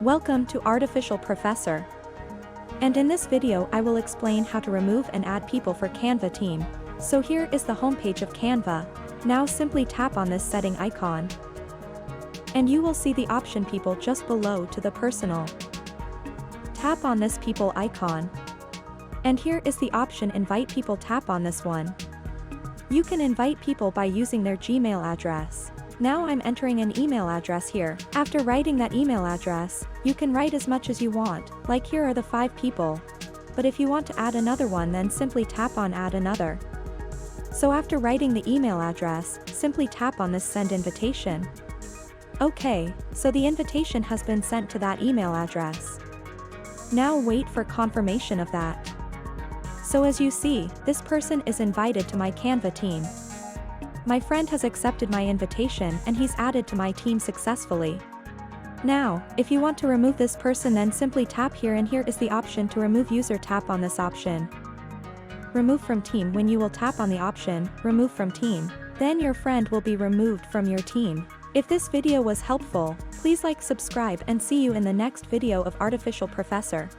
Welcome to Artificial Professor. And in this video I will explain how to remove and add people for Canva team. So here is the homepage of Canva. Now simply tap on this setting icon. And you will see the option people just below to the personal. Tap on this people icon. And here is the option invite people, tap on this one. You can invite people by using their Gmail address. Now I'm entering an email address here. After writing that email address, you can write as much as you want, like here are the 5 people. But if you want to add another one, then simply tap on add another. So after writing the email address, simply tap on this send invitation. Okay, so the invitation has been sent to that email address. Now wait for confirmation of that. So as you see, this person is invited to my Canva team. My friend has accepted my invitation and he's added to my team successfully. Now, if you want to remove this person, then simply tap here, and here is the option to remove user, tap on this option. Remove from team. When you will tap on the option, remove from team, then your friend will be removed from your team. If this video was helpful, please like, subscribe, and see you in the next video of Artificial Professor.